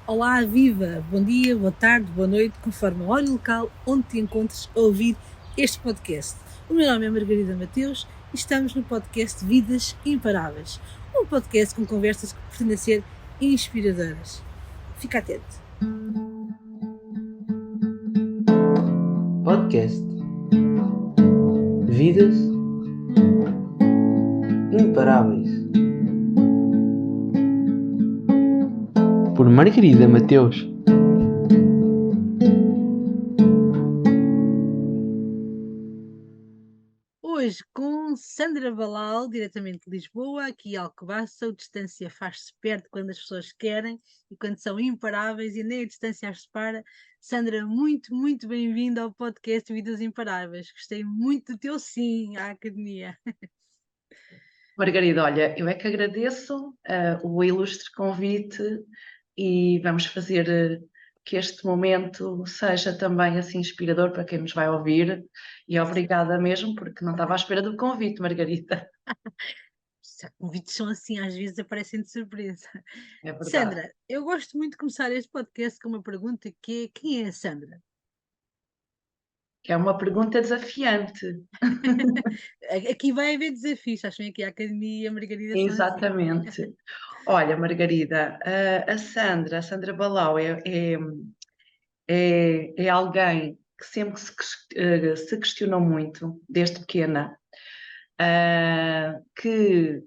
Olá, viva! Bom dia, boa tarde, boa noite, conforme a hora local onde te encontres a ouvir este podcast. O meu nome é Margarida Mateus e estamos no podcast Vidas Imparáveis, um podcast com conversas que pretendem ser inspiradoras. Fica atento! Podcast Vidas Imparáveis por Margarida Mateus. Hoje com Sandra Balal, diretamente de Lisboa, aqui Alcobaça. A distância faz-se perto quando as pessoas querem e quando são imparáveis e nem a distância as separa. Sandra, muito bem-vinda ao podcast Vidas Imparáveis. Gostei muito do teu sim à academia. Margarida, olha, eu é que agradeço o ilustre convite e vamos fazer que este momento seja também assim inspirador para quem nos vai ouvir e obrigada mesmo porque não estava à espera do convite, Margarida. Os convites são assim, às vezes aparecem de surpresa. É verdade. Sandra, eu gosto muito de começar este podcast com uma pergunta que é: quem é a Sandra? É uma pergunta desafiante. Aqui vai haver desafios, acham que a Academia e a Margarida são assim. Exatamente. Olha, Margarida, a Sandra Balau é alguém que sempre se questionou muito, desde pequena, que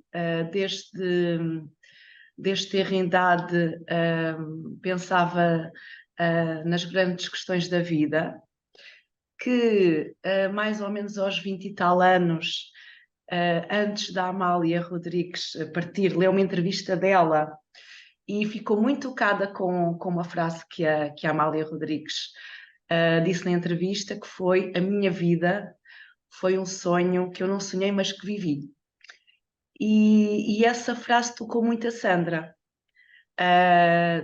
desde ter idade pensava nas grandes questões da vida, que mais ou menos aos 20 e tal anos, antes da Amália Rodrigues partir, leu uma entrevista dela e ficou muito tocada com uma frase que a Amália Rodrigues disse na entrevista, que foi: a minha vida foi um sonho que eu não sonhei, mas que vivi. E essa frase tocou muito a Sandra.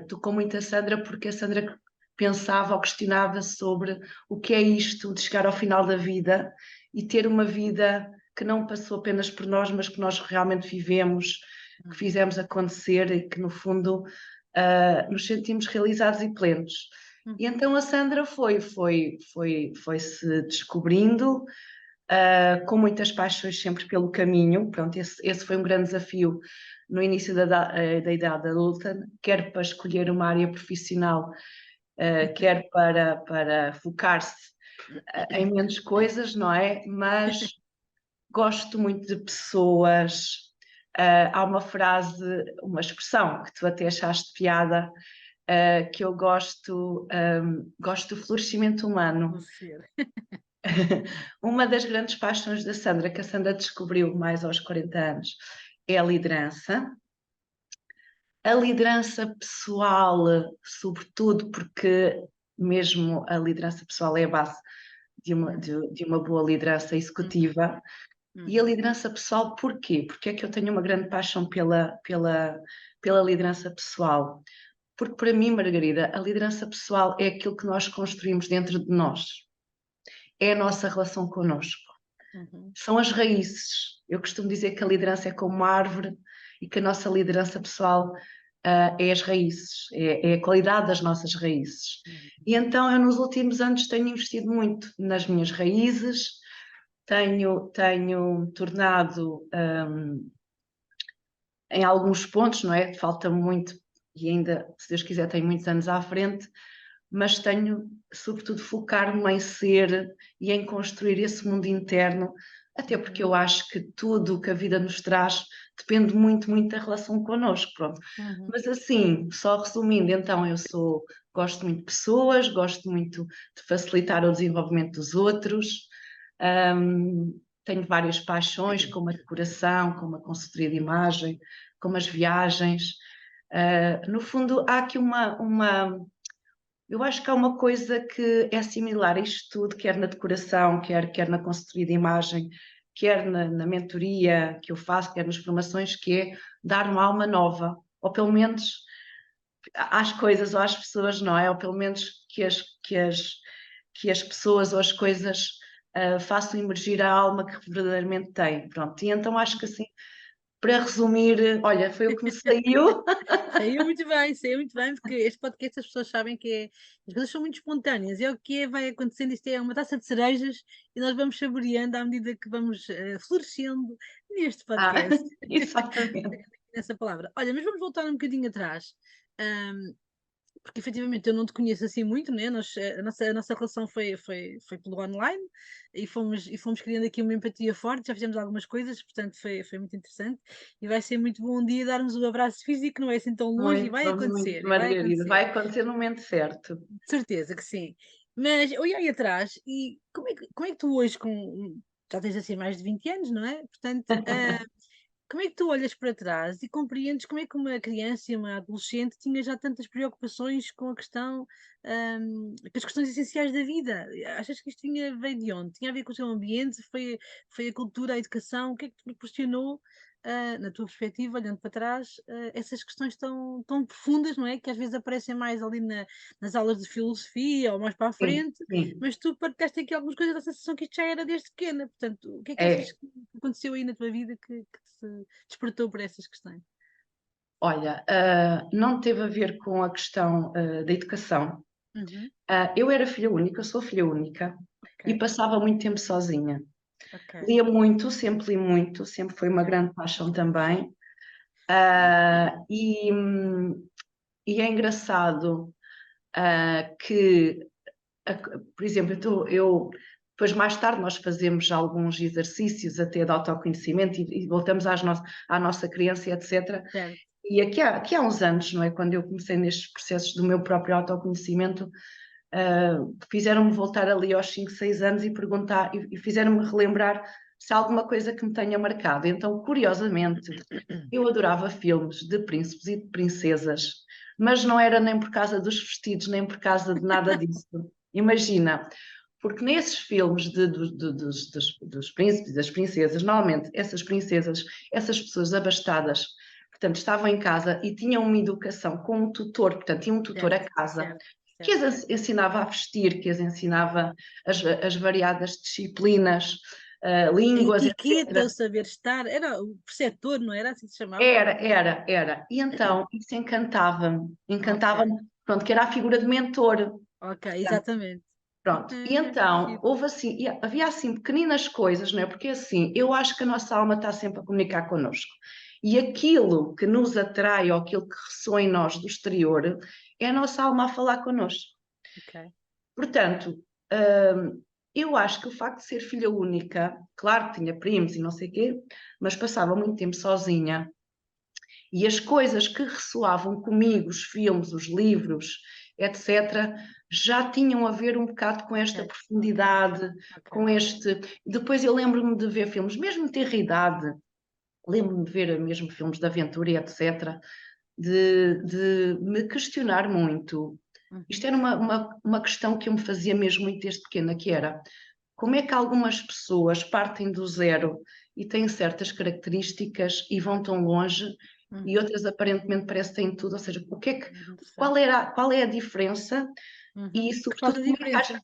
Tocou muito a Sandra porque a Sandra pensava ou questionava sobre o que é isto de chegar ao final da vida e ter uma vida que não passou apenas por nós, mas que nós realmente vivemos, que fizemos acontecer e que, no fundo, nos sentimos realizados e plenos. E então a Sandra foi-se descobrindo, com muitas paixões sempre pelo caminho. Pronto, esse foi um grande desafio no início da idade adulta, quer para escolher uma área profissional, quer para focar-se em menos coisas, não é? Mas gosto muito de pessoas. Há uma frase, uma expressão que tu até achaste piada, que eu gosto do florescimento humano. Uma das grandes paixões da Sandra, que a Sandra descobriu mais aos 40 anos, é a liderança. A liderança pessoal, sobretudo porque mesmo a liderança pessoal é a base de uma boa liderança executiva. E a liderança pessoal, porquê? Porque é que eu tenho uma grande paixão pela liderança pessoal? Porque para mim, Margarida, a liderança pessoal é aquilo que nós construímos dentro de nós. É a nossa relação connosco. São as raízes. Eu costumo dizer que a liderança é como uma árvore e que a nossa liderança pessoal é as raízes, é a qualidade das nossas raízes. E então eu nos últimos anos tenho investido muito nas minhas raízes, tenho tornado em alguns pontos, não é? Falta muito e ainda, se Deus quiser, tenho muitos anos à frente, mas tenho, sobretudo, focar-me em ser e em construir esse mundo interno, até porque eu acho que tudo o que a vida nos traz depende muito da relação connosco, pronto. Mas assim, só resumindo, então gosto muito de pessoas, gosto muito de facilitar o desenvolvimento dos outros, tenho várias paixões, como a decoração, como a consultoria de imagem, como as viagens. No fundo, há aqui eu acho que há uma coisa que é similar a isto tudo, quer na decoração, quer na consultoria de imagem, quer na mentoria que eu faço, quer nas formações, que é dar uma alma nova, ou pelo menos às coisas ou às pessoas, não é? Ou pelo menos que as pessoas ou as coisas façam emergir a alma que verdadeiramente têm. Pronto, e então acho que assim para resumir, olha, foi o que me saiu. Saiu muito bem, porque este podcast as pessoas sabem que as coisas são muito espontâneas, é o que é, vai acontecendo, isto é uma taça de cerejas e nós vamos saboreando à medida que vamos florescendo neste Ah, podcast. exatamente. Essa palavra. Olha, mas vamos voltar um bocadinho atrás. Porque efetivamente eu não te conheço assim muito, né? A nossa relação foi pelo online e fomos criando aqui uma empatia forte, já fizemos algumas coisas, portanto foi muito interessante e vai ser muito bom um dia darmos um abraço físico, não é assim tão longe Muito, e vai Margarida. acontecer, Vai acontecer no momento certo. de certeza que sim. Mas olhei aí atrás e como é que tu hoje, já tens assim mais de 20 anos, não é? Portanto, como é que tu olhas para trás e compreendes como é que uma criança e uma adolescente tinha já tantas preocupações com a questão, com as questões essenciais da vida? Achas que isto veio de onde? Tinha a ver com o seu ambiente? Foi a cultura, a educação? O que é que te proporcionou, na tua perspectiva, olhando para trás, essas questões tão profundas, não é? Que às vezes aparecem mais ali nas aulas de filosofia ou mais para a Sim, frente, sim. mas tu partilhaste aqui algumas coisas da sensação que isto já era desde pequena. Portanto, o que é que achas É, que aconteceu aí na tua vida que te despertou por essas questões? olha, não teve a ver com a questão da educação. Uhum, Eu era filha única, sou filha única e ok, passava muito tempo sozinha. ok. Lia muito, sempre li muito, sempre foi uma Ok. grande paixão também. Ah, e é engraçado que, por exemplo, depois mais tarde nós fazemos alguns exercícios até de autoconhecimento e voltamos à nossa criança, etc. Certo. E aqui há uns anos, não é? Quando eu comecei nestes processos do meu próprio autoconhecimento, fizeram-me voltar ali aos 5, 6 anos e perguntar, e fizeram-me relembrar se há alguma coisa que me tenha marcado. Então, curiosamente, eu adorava filmes de príncipes e de princesas, mas não era nem por causa dos vestidos, nem por causa de nada disso. Imagina, porque nesses filmes dos príncipes e das princesas, normalmente essas princesas, essas pessoas abastadas, portanto, estavam em casa e tinham uma educação com um tutor, portanto, tinham um tutor a Certo, casa certo, que certo, as certo. ensinava a vestir, que as ensinava as variadas disciplinas, A línguas, etiqueta, etc. o saber estar, era o preceptor, não era assim que se chamava? Era. E então isso encantava-me, Ok, pronto, que era a figura de mentor. ok, Portanto, exatamente. pronto. E então Giro. houve assim, havia assim pequeninas coisas, não é? Porque assim, eu acho que a nossa alma está sempre a comunicar connosco. E aquilo que nos atrai ou aquilo que ressoa em nós do exterior é a nossa alma a falar connosco. Ok, Portanto, eu acho que o facto de ser filha única, claro que tinha primos e não sei o quê, mas passava muito tempo sozinha. E as coisas que ressoavam comigo, os filmes, os livros, etc., já tinham a ver um bocado com esta ok, ok, profundidade, ok. com este. Depois eu lembro-me de ver filmes, mesmo ter idade, lembro-me de ver mesmo filmes de aventura e etc., de me questionar muito. Isto Uhum. era uma questão que eu me fazia mesmo muito desde pequena, que era como é que algumas pessoas partem do zero e têm certas características e vão tão longe e Uhum. outras aparentemente parecem que têm tudo, ou seja, Muito qual interessante. qual é a diferença Uhum. e Que faz sobretudo a como é que diferença.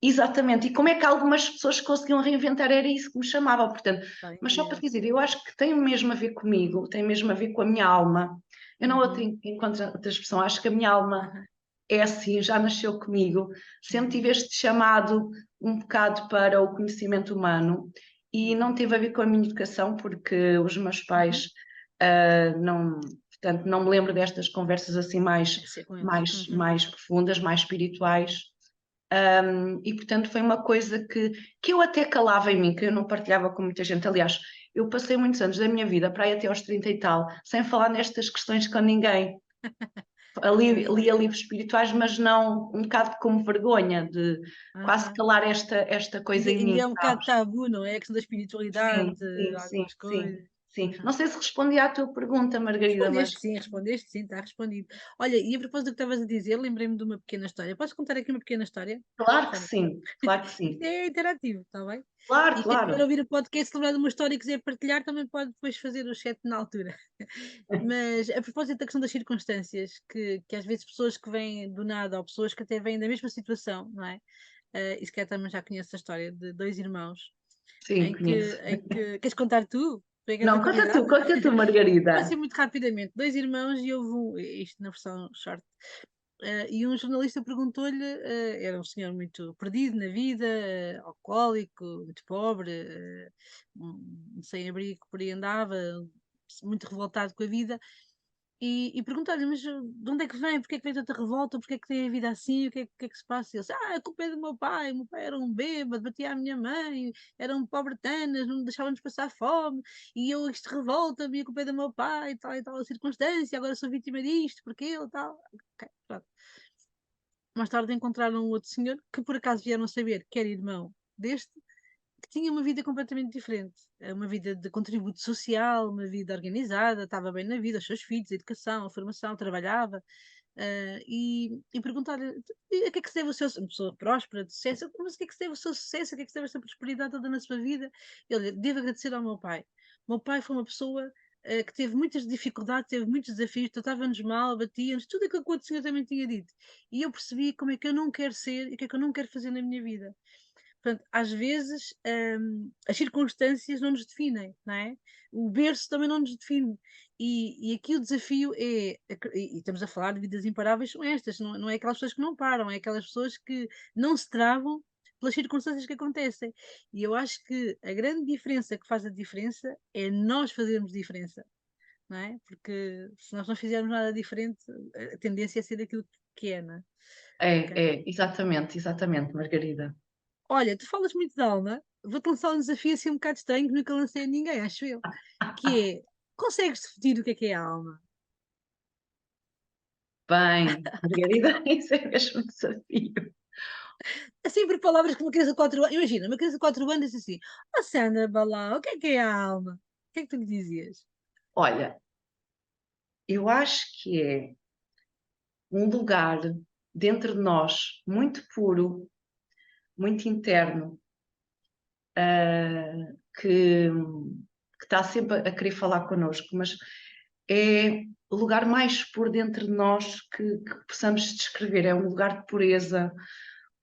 exatamente, e como é que algumas pessoas conseguiam reinventar, era isso que me chamava, portanto, Pá, mas só para incrível. dizer, eu acho que tem mesmo a ver comigo, tem mesmo a ver com a minha alma. Eu não Uhum. encontro outra expressão, acho que a minha alma Uhum. é assim, já nasceu comigo. Sempre Uhum. tive este chamado um bocado para o conhecimento humano e não Uhum. teve a ver com a minha educação, porque os meus Uhum. pais não, portanto, não me lembro destas conversas assim Deve ser com eles. Uhum. mais profundas, mais espirituais. E portanto foi uma coisa que eu até calava em mim, que eu não partilhava com muita gente. Aliás, eu passei muitos anos da minha vida, para aí até aos 30 e tal, sem falar nestas questões com ninguém. Incrível. Lia livros espirituais, mas não um bocado como vergonha de quase Uhum. calar esta coisa em Ainda mim, é um bocado sabes? tabu, não é? A questão da Sim, espiritualidade, sim, sim, algumas sim, coisas. sim. Não Uhum. sei se respondi à tua pergunta, Margarida, mas Respondeste sim, está respondido. Olha, e a propósito do que estavas a dizer, lembrei-me de uma pequena história. Posso contar aqui uma pequena história? claro que Sério. sim, claro que Isto sim. é interativo, está bem? Claro, E quem estiver a claro. ouvir o podcast, se lembrar de uma história e quiser partilhar, também pode depois fazer o chat na altura. Mas a propósito da questão das circunstâncias, que às vezes pessoas que vêm do nada ou pessoas que até vêm da mesma situação, não é? E se calhar também já conheço a história de dois irmãos Sim, conheço. Queres contar tu? Foi a grande Não, convidada. conta tu, Margarida. Assim, muito rapidamente, dois irmãos e houve isto na versão short. E um jornalista perguntou-lhe, era um senhor muito perdido na vida, alcoólico, muito pobre, sem abrigo, por aí andava, muito revoltado com a vida, e perguntou-lhe, mas de onde é que vem? Porquê é que vem tanta revolta? Porquê é que tem a vida assim? O que é que se passa? E ele disse, a culpa é do o meu pai era um bêbado, batia a minha mãe, era um pobre-tanas, não deixava-nos passar fome, e eu isto revolta-me, a culpa é do meu pai, e tal, a circunstância, agora sou vítima disto, porque ele, tal. Ok, pronto. Mais tarde encontraram um outro senhor, que por acaso vieram saber que era irmão deste, que tinha uma vida completamente diferente. Uma vida de contributo social, uma vida organizada, estava bem na vida, os seus filhos, a educação, a formação, trabalhava. E perguntar-lhe a que é que se deve o seu, uma pessoa próspera, de sucesso, mas a que é que se deve o seu sucesso, a que é que se deve esta prosperidade toda na sua vida? Ele devo agradecer ao meu pai. O meu pai foi uma pessoa que teve muitas dificuldades, teve muitos desafios, tratava-nos mal, batia-nos, tudo aquilo que o outro senhor também tinha dito. E eu percebi como é que eu não quero ser e o que é que eu não quero fazer na minha vida. Portanto, às vezes as circunstâncias não nos definem, não é? O berço também não nos define. E aqui o desafio é, e estamos a falar de vidas imparáveis, são estas, não é aquelas pessoas que não param, é aquelas pessoas que não se travam pelas circunstâncias que acontecem. E eu acho que a grande diferença que faz a diferença é nós fazermos diferença, não é? Porque se nós não fizermos nada diferente, a tendência é ser aquilo que é, não é? Ok. Exatamente, Margarida. Olha, tu falas muito de alma, vou-te lançar um desafio assim um bocado estranho que nunca lancei a ninguém, acho eu. Que é, consegues definir o que é a alma? Bem, Margarida, isso é mesmo um desafio. Assim por palavras que uma criança de 4 anos. Imagina, uma criança de 4 anos diz assim: Oh Sandra Balá, o que é a alma? O que é que tu lhe dizias? Olha, eu acho que é um lugar dentro de nós muito puro, muito interno, que está sempre a querer falar connosco, mas é o lugar mais por dentro de nós que possamos descrever. É um lugar de pureza,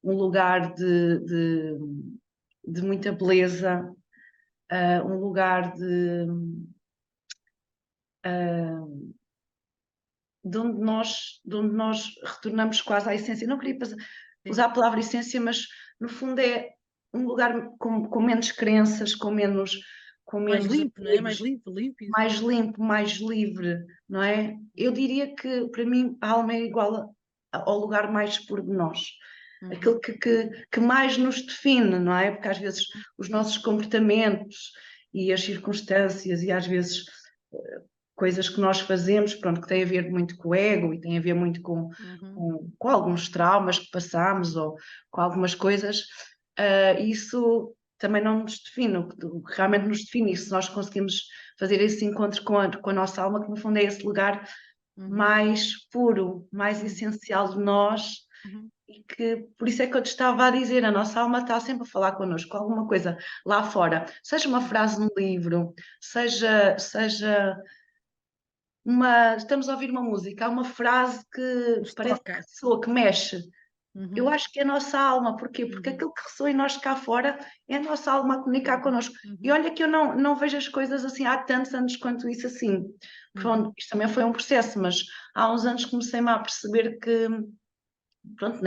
um lugar de muita beleza, um lugar de onde nós retornamos quase à essência. Não queria Sim. usar a palavra essência, mas no fundo é um lugar com menos crenças, com Mais menos limpo, não é? Mais apegos, limpo, límpido. mais limpo, mais livre, não é? Eu diria que para mim a alma é igual ao lugar mais puro de nós. Uhum, Aquilo que mais nos define, não é? Porque às vezes os nossos comportamentos e as circunstâncias e às vezes coisas que nós fazemos, pronto, que tem a ver muito com o ego e tem a ver muito uhum, com alguns traumas que passamos ou com algumas coisas, isso também não nos define. O que realmente nos define, e se nós conseguimos fazer esse encontro com a nossa alma, que no fundo é esse lugar uhum, mais puro, mais uhum, essencial de nós, uhum, e que por isso é que eu te estava a dizer, a nossa alma está sempre a falar connosco, alguma coisa lá fora, seja uma uhum. frase num livro, seja estamos a ouvir uma música, há uma frase que Nos parece que toca. ressoa, que mexe. Eu Uhum, acho que é a nossa alma, porquê? Porque uhum, aquilo que ressoa em nós cá fora é a nossa alma a comunicar uhum, connosco. E uhum, olha que eu não vejo as coisas assim há tantos anos quanto isso assim. uhum, Pronto, isto também foi um processo, mas há uns anos comecei-me a perceber que pronto,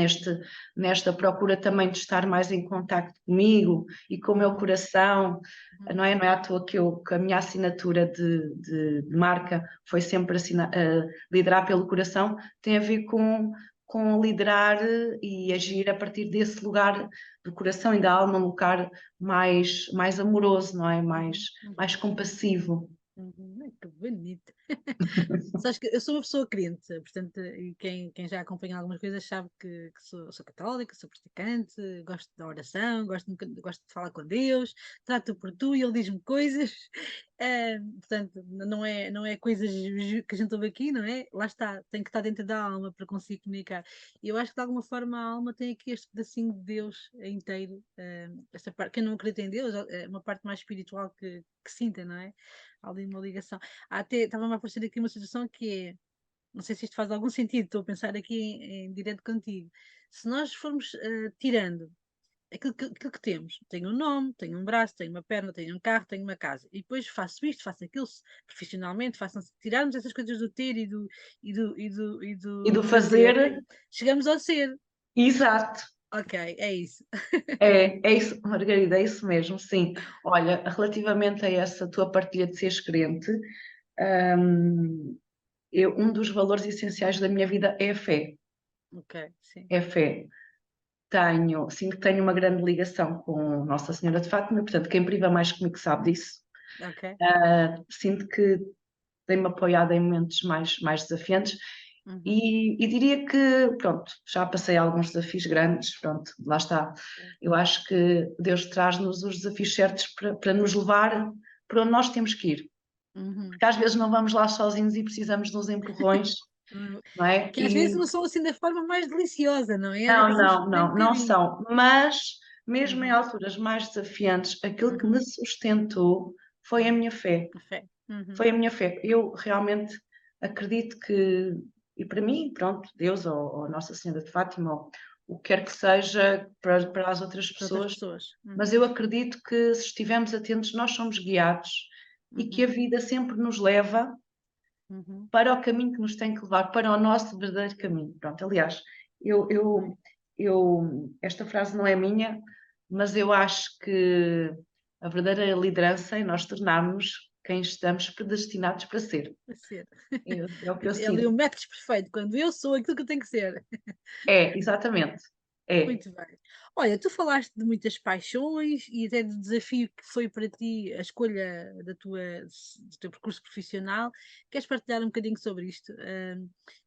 nesta procura também de estar mais em contacto comigo e com o meu uhum, coração, uhum, não é? Não é à toa que a minha assinatura de marca foi sempre liderar pelo coração, tem a ver com liderar e agir a partir desse lugar do coração e da alma, um lugar mais amoroso, não é? uhum, Mais uhum, compassivo. uhum. Ai, que bonito. Sabes que eu sou uma pessoa crente, portanto, e quem já acompanha algumas coisas sabe que sou católica, sou praticante, gosto da oração, gosto de falar com Deus, trato por tu e ele diz-me coisas. Portanto, não é coisas que a gente ouve aqui, não é? Lá está, tem que estar dentro da alma para conseguir comunicar. E eu acho que de alguma forma a alma tem aqui este pedacinho de Deus inteiro, esta parte, quem não acredita em Deus, é uma parte mais espiritual que sinta, não é? Há ali uma ligação. Até estava-me a aparecer aqui uma situação que é, não sei se isto faz algum sentido, estou a pensar aqui em direto contigo. Se nós formos tirando aquilo que temos. Tenho um nome, tenho um braço, tenho uma perna, tenho um carro, tenho uma casa. E depois faço isto, faço aquilo profissionalmente, tirarmos essas coisas do ter E do fazer, fazer, chegamos ao ser. exato. Ok, é isso. É isso, Margarida, é isso mesmo, sim. Olha, relativamente a essa tua partilha de seres crente, um dos valores essenciais da minha vida é a fé. Ok, sim. É a fé. Sinto que tenho uma grande ligação com Nossa Senhora de Fátima, portanto, quem priva mais comigo sabe disso. Ok. Sinto que tem-me apoiado em momentos mais desafiantes e diria que, pronto, já passei alguns desafios grandes, pronto, lá está. Eu acho que Deus traz-nos os desafios certos para nos levar para onde nós temos que ir. Porque às vezes não vamos lá sozinhos e precisamos de uns empurrões, não é? Que às vezes não são assim da forma mais deliciosa, não é? Não, Às vezes não, bem um não, não bocadinho. são. Mas, mesmo em alturas mais desafiantes, aquilo que me sustentou foi a minha fé. A fé. Foi a minha fé. Eu realmente acredito que, e para mim, pronto, Deus ou Nossa Senhora de Fátima, ou o que quer que seja para as outras Para outras pessoas, pessoas. mas eu acredito que se estivermos atentos, nós somos guiados e que a vida sempre nos leva para o caminho que nos tem que levar, para o nosso verdadeiro caminho. Pronto, aliás, esta frase não é minha, mas eu acho que a verdadeira liderança é nós tornarmos quem estamos predestinados para ser. Para ser. É o que eu É ali o sinto. match perfeito, quando eu sou aquilo que eu tenho que ser. É, exatamente. É. Muito bem. Olha, tu falaste de muitas paixões e até do desafio que foi para ti a escolha do teu percurso profissional. Queres partilhar um bocadinho sobre isto?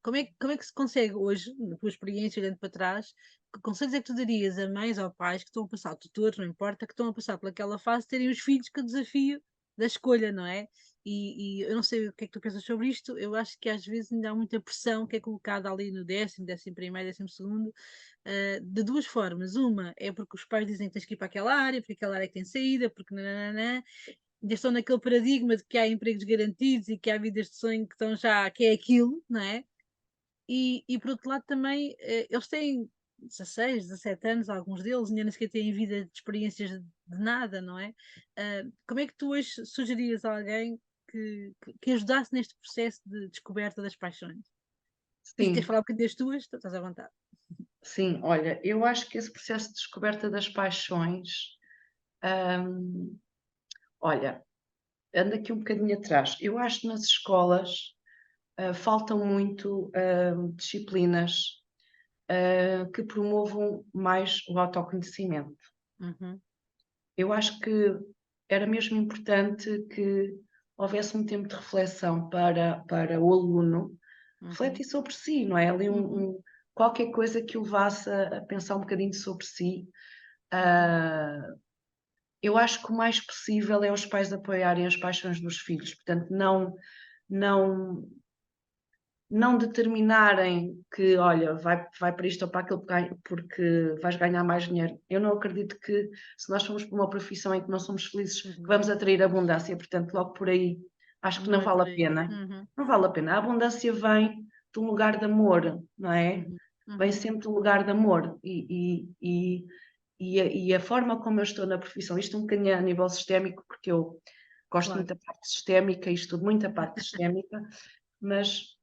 Como é que se consegue hoje, na tua experiência olhando para trás, que conselhos é que tu darias a mães ou pais que estão a passar, tutores, não importa, que estão a passar pelaquela fase, terem os filhos com o desafio da escolha, não é? E eu não sei o que é que tu pensas sobre isto, eu acho que às vezes ainda há muita pressão que é colocada ali no 10º, 11º, 12º, de duas formas. Uma é porque os pais dizem que tens que ir para aquela área, porque aquela área é que tem saída, porque nananã. Ainda estão naquele paradigma de que há empregos garantidos e que há vidas de sonho que estão já, que é aquilo, não é? E por outro lado também, eles têm 16, 17 anos, alguns deles, ainda nem sequer têm vida de experiências de nada, não é? Como é que tu hoje sugerias a alguém que ajudasse neste processo de descoberta das paixões? E se queres Sim, falar um bocadinho das tuas, estás à vontade. sim. Olha, eu acho que esse processo de descoberta das paixões, olha, anda aqui um bocadinho atrás. Eu acho que nas escolas faltam muito disciplinas que promovam mais o autoconhecimento. Uhum. Eu acho que era mesmo importante que houvesse um tempo de reflexão para o aluno Uhum. refletir sobre si, não é? Ali Uhum. qualquer coisa que o levasse a pensar um bocadinho sobre si. Eu acho que o mais possível é os pais apoiarem as paixões dos filhos, portanto, não, não determinarem que, olha, vai para isto ou para aquilo porque vais ganhar mais dinheiro. Eu não acredito que, se nós formos para uma profissão em que não somos felizes, que Uhum. vamos atrair abundância. Portanto, logo por aí, acho que não Não é vale por a aí. pena. Uhum. Não vale a pena. A abundância vem de um lugar de amor, não é? Uhum. Vem Uhum. sempre de um lugar de amor. E a forma como eu estou na profissão, isto um bocadinho a nível sistémico, porque eu gosto Claro. muito da parte sistémica e estudo muito a parte sistémica, mas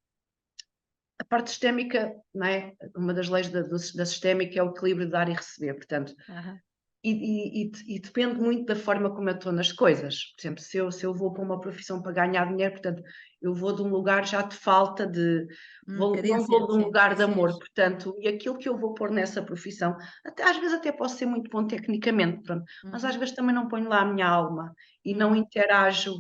a parte sistémica, não é? Uma das leis da sistémica é o equilíbrio de dar e receber, portanto, Uhum. e depende muito da forma como eu estou nas coisas. Por exemplo, se eu vou para uma profissão para ganhar dinheiro, portanto, eu vou de um lugar já de falta de. Não Carência, vou de um sim, lugar de amor, escassez. portanto, e aquilo que eu vou pôr nessa profissão, às vezes até posso ser muito bom tecnicamente, pronto, mas às Uhum. vezes também não ponho lá a minha alma e não Uhum. interajo,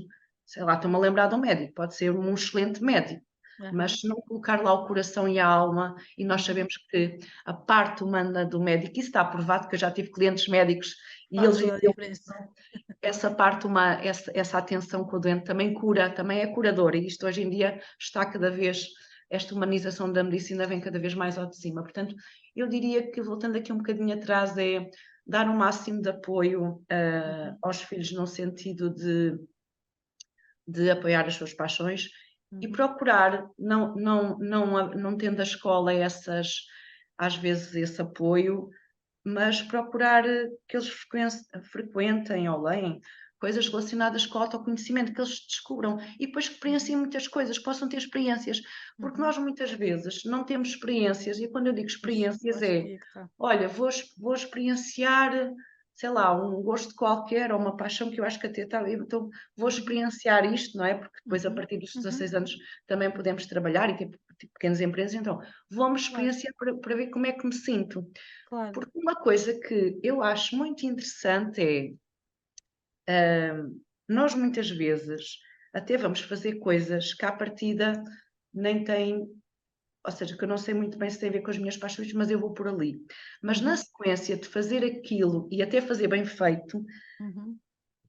sei lá, estou-me a lembrar de um médico, pode ser um excelente médico, mas Uhum. se não colocar lá o coração e a alma, e nós Uhum. sabemos que a parte humana do médico, isso está provado, que eu já tive clientes médicos e Faz eles toda a diziam diferença. essa parte, essa atenção com o doente também cura, também é curadora, e isto hoje em dia está cada vez, esta humanização da medicina vem cada vez mais ao de cima. Portanto, eu diria que, voltando aqui um bocadinho atrás, é dar o máximo de apoio aos filhos no sentido de apoiar as suas paixões e Uhum. procurar, não tendo a escola às vezes esse apoio, mas procurar que eles frequentem ou leem coisas relacionadas com o autoconhecimento, que eles descubram e depois que experienciem muitas coisas, que possam ter experiências, porque nós muitas vezes não temos experiências, e quando eu digo experiências Pois, aí é que está. olha, vou experienciar, sei lá, um gosto qualquer ou uma paixão que eu acho que até está, então vou experienciar isto, não é? Porque depois a partir dos 16 anos também podemos trabalhar e ter pequenas empresas, então vamos Claro, experienciar para ver como é que me sinto. claro. Porque uma coisa que eu acho muito interessante é, nós muitas vezes até vamos fazer coisas que à partida nem têm, ou seja, que eu não sei muito bem se tem a ver com as minhas paixões, mas eu vou por ali. Mas na sequência de fazer aquilo e até fazer bem feito, Uhum.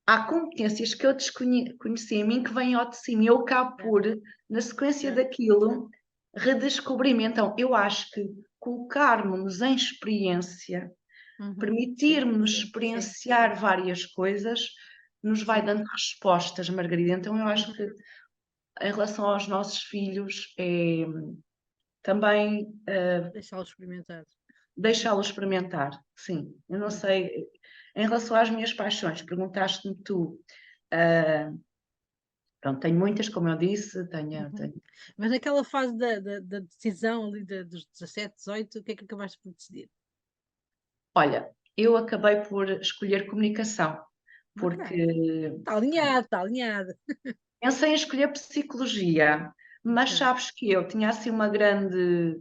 há competências que eu desconheci em mim que vêm ao de cima e eu acabo Certo, por, na sequência certo, daquilo, redescobrir-me. Então, eu acho que colocarmos-nos em experiência, Sim, permitirmos-nos sim, sim, experienciar várias coisas, nos vai sim. dando respostas, Margarida. Então, eu acho que em relação aos nossos filhos, é também Deixá-lo experimentar. deixá-los experimentar. Sim, eu não sei. Em relação às minhas paixões, perguntaste-me tu. ah, Pronto, tenho muitas, como eu disse, Uhum. tenho. Mas naquela fase da decisão ali dos 17, 18, o que é que acabaste por decidir? Olha, eu acabei por escolher comunicação, Ok. porque Está alinhado, está alinhado. pensei em escolher psicologia, mas Ok. sabes que eu tinha assim uma grande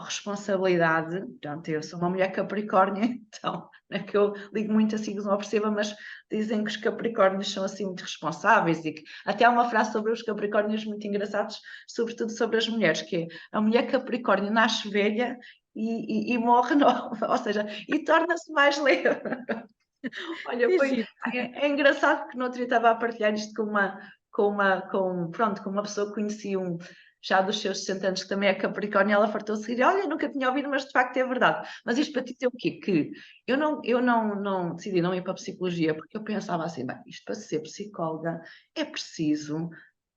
responsabilidade. Portanto, eu sou uma mulher capricórnia, então não é que eu ligo muito assim que não perceba, mas dizem que os capricórnios são assim muito responsáveis e que até há uma frase sobre os capricórnios muito engraçados, sobretudo sobre as mulheres, que é a mulher capricórnio nasce velha e morre nova, ou seja, e torna-se mais leve. Olha, Que giro. é engraçado que no outro dia estava a partilhar isto pronto, com uma pessoa que conheci já dos seus 60 anos, que também é Capricórnio, e ela fartou-se rir, olha, nunca tinha ouvido, mas de facto é verdade. Mas isto para te dizer o quê? Que eu não decidi não ir para a psicologia, porque eu pensava assim, bem, isto para ser psicóloga é preciso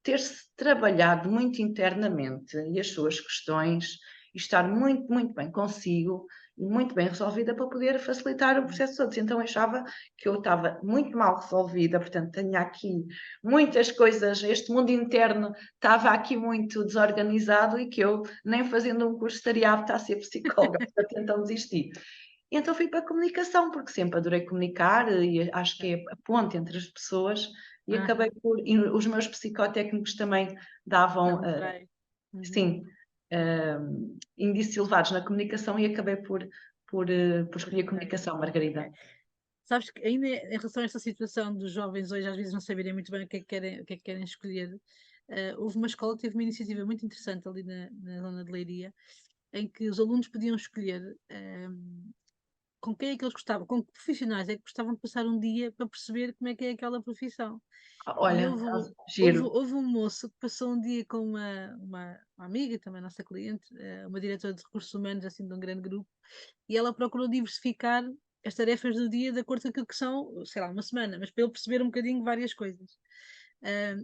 ter-se trabalhado muito internamente e as suas questões e estar muito, muito bem consigo e muito bem resolvida para poder facilitar o processo de outros. Então eu achava que eu estava muito mal resolvida, portanto tinha aqui muitas coisas, este mundo interno estava aqui muito desorganizado e que eu, nem fazendo um curso, estaria apta a ser psicóloga, portanto então desisti. E então fui para a comunicação, porque sempre adorei comunicar e acho que é a ponte entre as pessoas e acabei por, e os meus psicotécnicos também davam, Não, trai. Uhum. sim, índices elevados na comunicação e acabei por escolher a Ok, comunicação, Margarida. ok. Sabes que ainda em relação a esta situação dos jovens hoje às vezes não saberem muito bem o que é que querem escolher, houve uma escola que teve uma iniciativa muito interessante ali na zona de Leiria, em que os alunos podiam escolher com quem é que eles gostavam, com que profissionais é que gostavam de passar um dia para perceber como é que é aquela profissão. E Olha, giro. houve um moço que passou um dia com uma amiga, também nossa cliente, uma diretora de recursos humanos, assim, de um grande grupo, e ela procurou diversificar as tarefas do dia de acordo com aquilo que são, sei lá, uma semana, mas para ele perceber um bocadinho várias coisas.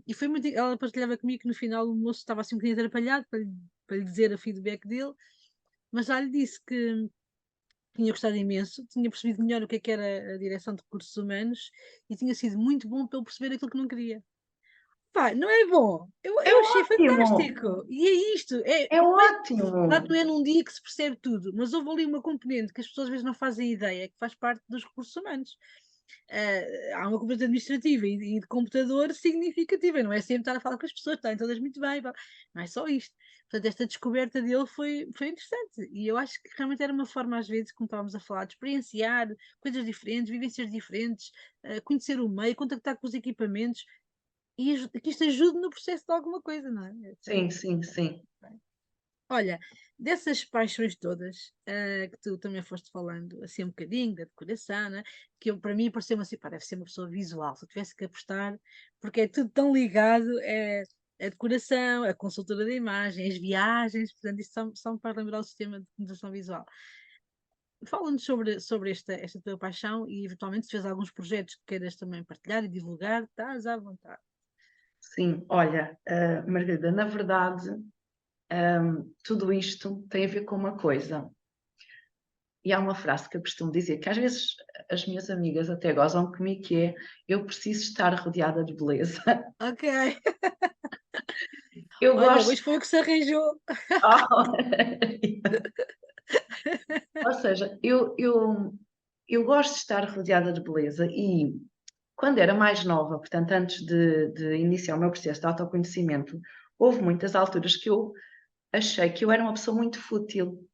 E foi muito. Ela partilhava comigo que no final o moço estava assim um bocadinho atrapalhado para lhe dizer o feedback dele, mas já lhe disse que tinha gostado imenso, tinha percebido melhor o que era a direção de recursos humanos e tinha sido muito bom para ele perceber aquilo que não queria. Pá, não é bom? É Eu achei ótimo, fantástico. E é isto. é Claro que ótimo. não é num dia que se percebe tudo, mas houve ali uma componente que as pessoas às vezes não fazem ideia, que faz parte dos recursos humanos. Há uma componente administrativa e de computador significativa, não é sempre estar a falar com as pessoas, estarem todas muito bem, pá. Não é só isto. Portanto, esta descoberta dele foi interessante e eu acho que realmente era uma forma, às vezes, como estávamos a falar, de experienciar coisas diferentes, vivências diferentes, conhecer o meio, contactar com os equipamentos e que isto ajude no processo de alguma coisa, não é? Sim, sim, sim. Olha, dessas paixões todas, que tu também foste falando, assim um bocadinho, da decoração, né? Que para mim pareceu-me assim, pá, deve ser uma pessoa visual, se eu tivesse que apostar, porque é tudo tão ligado, a decoração, a consultora de imagem, as viagens, portanto, isso só me faz lembrar o sistema de comunicação visual. Fala-nos sobre esta tua paixão e, eventualmente, se fez alguns projetos que queiras também partilhar e divulgar, estás à vontade. Sim, olha, Margarida, na verdade, tudo isto tem a ver com uma coisa. E há uma frase que eu costumo dizer, que às vezes as minhas amigas até gozam comigo, que é: eu preciso estar rodeada de beleza. Ok. Eu Olha, gosto. hoje foi o que se arranjou. Ou seja, eu gosto de estar rodeada de beleza e quando era mais nova, portanto, antes de iniciar o meu processo de autoconhecimento, houve muitas alturas que eu achei que eu era uma pessoa muito fútil.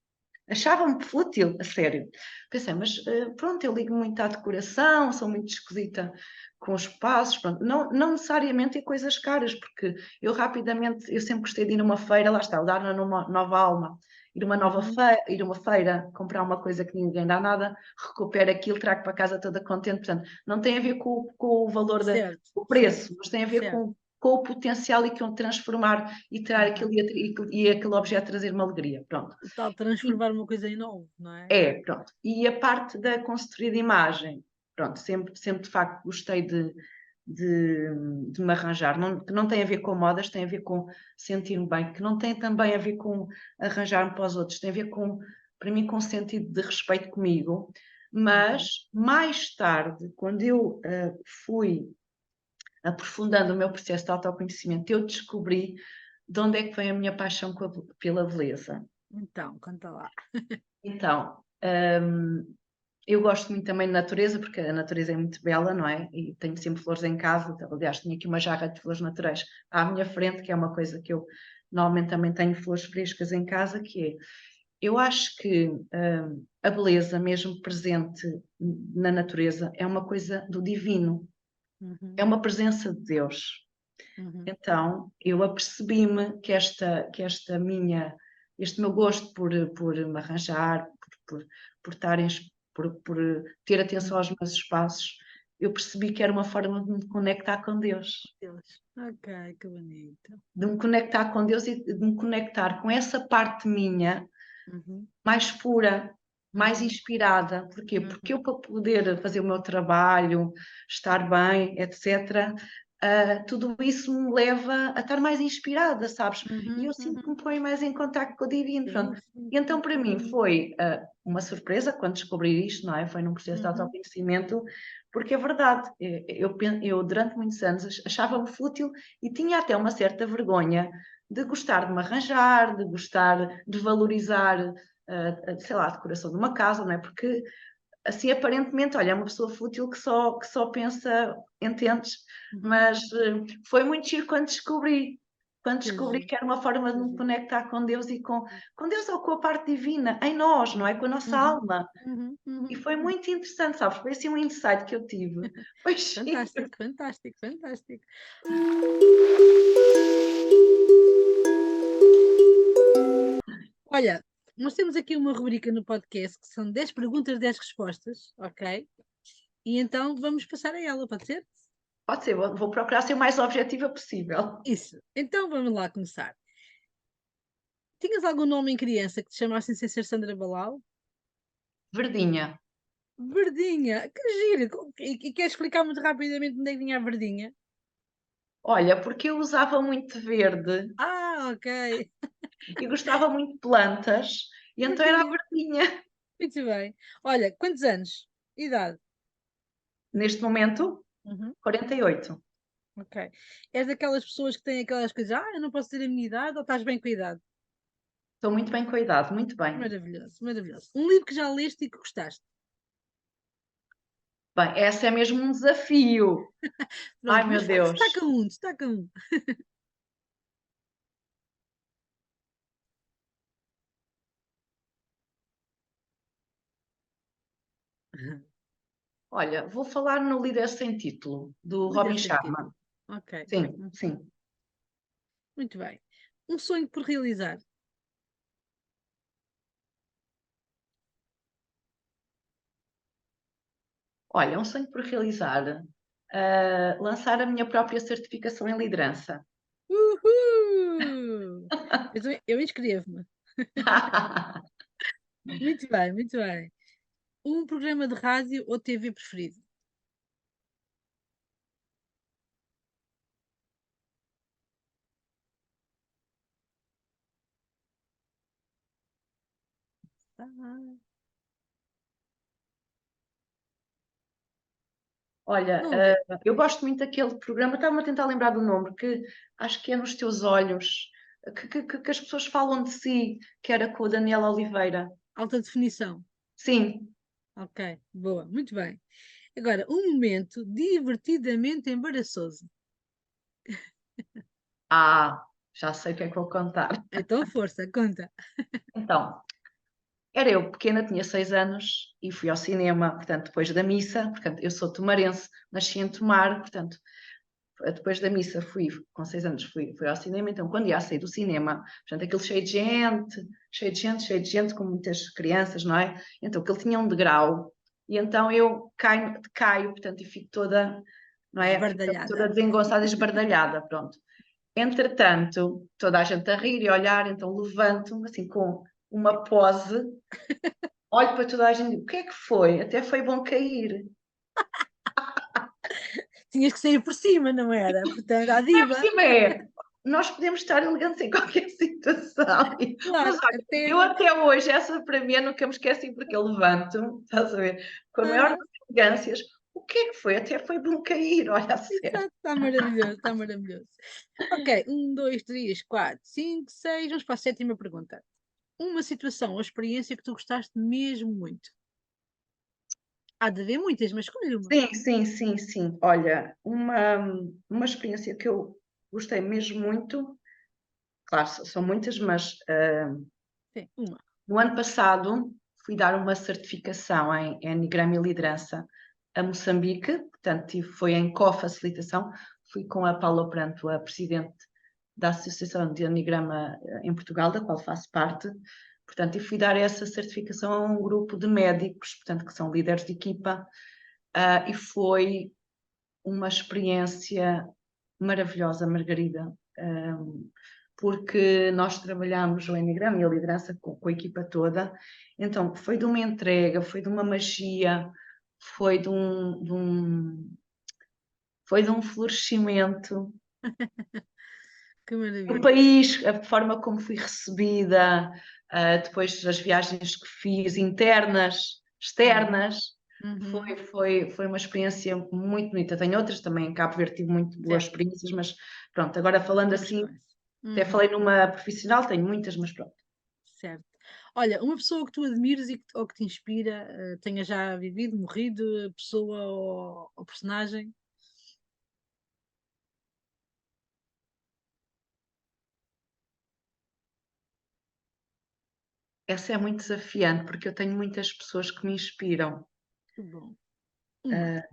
Achava-me fútil, a sério. Pensei, mas pronto, eu ligo muito à decoração, sou muito esquisita com os passos, pronto. Não necessariamente em coisas caras, porque eu rapidamente, eu sempre gostei de ir numa feira, lá está, dar numa nova alma, Uhum. ir a uma feira, comprar uma coisa que ninguém dá nada, recupero aquilo, trago para casa toda contente. Portanto, não tem a ver com o valor Certo, do certo, preço, mas tem a ver certo. com o potencial e com transformar e tirar aquilo Aham. e aquele objeto trazer uma alegria. Pronto. O tal transformar uma coisa em novo, não é? Pronto. E a parte da consultoria de imagem, pronto, sempre de facto gostei de me arranjar, que não tem a ver com modas, tem a ver com sentir-me bem, que não tem também a ver com arranjar-me para os outros, tem a ver com, para mim, com sentido de respeito comigo. Uhum. Mas mais tarde, quando eu fui aprofundando o meu processo de autoconhecimento, eu descobri de onde é que vem a minha paixão pela beleza. Então, conta lá. Então, eu gosto muito também de natureza, porque a natureza é muito bela, não é? E tenho sempre flores em casa. Aliás, tenho aqui uma jarra de flores naturais à minha frente, que é uma coisa que eu normalmente também tenho flores frescas em casa, que é, eu acho que a beleza, mesmo presente na natureza, é uma coisa do divino, é Uhum. uma presença de Deus. Uhum. Então, eu apercebi-me que este meu gosto por me arranjar, por estar por ter atenção aos meus espaços, eu percebi que era uma forma de me conectar com Deus, Deus. Ok, que bonito. de me conectar com Deus e de me conectar com essa parte minha Uhum. mais pura, mais Uhum. inspirada. Porquê? Porque Uhum. eu, para poder fazer o meu trabalho, estar bem, etc., tudo isso me leva a estar mais inspirada, sabes? E Uhum. eu sinto que Uhum. me põe mais em contato com o divino. Sim, Pronto. sim, E então, sim, para sim. mim, foi uma surpresa quando descobri isto, não é? Foi num processo de Uhum. autoconhecimento, porque é verdade, eu durante muitos anos achava-me fútil e tinha até uma certa vergonha de gostar de me arranjar, de gostar de valorizar sei lá, a decoração de uma casa, não é? Porque assim aparentemente, olha, é uma pessoa fútil que só pensa, entendes? Uhum. Mas foi muito giro quando Que descobri giro, que era uma forma de que me giro. conectar com Deus e com Deus ou com a parte divina, em nós, não é? Com a nossa Uhum. alma. Uhum. E Uhum. foi muito interessante, sabes? Foi assim um insight que eu tive. Foi giro. Fantástico, fantástico, fantástico. Olha, nós temos aqui uma rubrica no podcast que são 10 perguntas, 10 respostas, ok? E então vamos passar a ela, pode ser? Pode ser, vou procurar ser o mais objetiva possível. Isso. Então vamos lá começar. Tinhas algum nome em criança que te chamassem sem ser Sandra Balal? Verdinha. Verdinha, que giro! E queres explicar muito rapidamente onde é que vinha a Verdinha? Olha, porque eu usava muito verde Ah, ok. e gostava muito de plantas, e então era a Verdinha, verdinha. muito bem. Olha, quantos anos? Idade? Neste momento, Uhum, 48. ok. És daquelas pessoas que têm aquelas coisas, eu não posso ter a minha idade ou estás bem com a idade? Estou muito bem cuidado, muito bem. Maravilhoso, maravilhoso. Um livro que já leste e que gostaste? Bem, essa é mesmo um desafio. Ai, Pronto, meu mas Deus. destaca um, destaca um. Olha, vou falar no Líder Sem Título, do Líder Robin sem Sharma. título. Ok, Sim, sim. muito bem. Um sonho por realizar. Olha, um sonho por realizar. Lançar a minha própria certificação em liderança. Uhul! Eu inscrevo-me. Muito bem, muito bem. Um programa de rádio ou TV preferido? Ah, Olha, Não, eu gosto muito daquele programa, estava-me a tentar lembrar do nome, que acho que é Nos Teus Olhos, que as pessoas falam de si, que era com a Daniela Oliveira. alta definição. Sim. Ok, boa, muito bem. Agora, um momento divertidamente embaraçoso. Ah, já sei o que é que vou contar. Então, força, conta. Então, era eu pequena, tinha 6 anos e fui ao cinema, portanto, depois da missa, portanto, eu sou tomarense, nasci em Tomar, portanto, depois da missa com 6 anos fui ao cinema, então quando ia a sair do cinema, portanto, aquilo cheio de gente, cheio de gente, cheio de gente, com muitas crianças, não é? Então aquilo tinha um degrau, e então eu caio, portanto, e fico toda, não é? Fico toda Esbardalhada. desengonçada e esbardalhada, pronto. Entretanto, toda a gente a rir e a olhar, então levanto-me assim com uma pose, olho para toda a gente e digo, o que é que foi? Até foi bom cair. Tinhas que sair por cima, não era? Portanto, à É por diva. cima nós podemos estar elegantes em qualquer situação. Mas Claro, olha, até. eu até hoje, essa para mim eu nunca me esqueci, porque eu levanto, estás a ver, com a maior Ah, das elegâncias. O que é que foi? Até foi bom cair, olha a sério. exato, está maravilhoso, está maravilhoso. Ok, 1, 2, 3, 4, 5, 6. Vamos para a sétima pergunta. Uma situação ou experiência que tu gostaste mesmo muito. Há de haver muitas, mas escolhe uma. Sim, sim, sim, sim. Olha, uma experiência que eu gostei mesmo muito, claro, são muitas, mas Sim, uma. no ano passado fui dar uma certificação em Enneagrama e Liderança a Moçambique, portanto, foi em co-facilitação, fui com a Paula Pranto, a presidente da Associação de Enneagrama em Portugal, da qual faço parte, portanto, e fui dar essa certificação a um grupo de médicos, portanto, que são líderes de equipa, e foi uma experiência maravilhosa, Margarida, porque nós trabalhamos o Enneagrama e a liderança com a equipa toda, então foi de uma entrega, foi de uma magia, foi foi de um florescimento. Que O maravilha. país, a forma como fui recebida, depois das viagens que fiz, internas, Uhum, externas, uhum. foi uma experiência muito bonita. Tenho outras também, em Cabo Verde tive muito boas Certo, experiências, mas pronto, agora falando sempre assim, escolhe. até Uhum, falei numa profissional, tenho muitas, mas pronto. certo. Olha, uma pessoa que tu admires ou que te inspira, tenha já vivido, morrido, pessoa ou personagem. Essa é muito desafiante, porque eu tenho muitas pessoas que me inspiram. Que bom. Uma. Ah,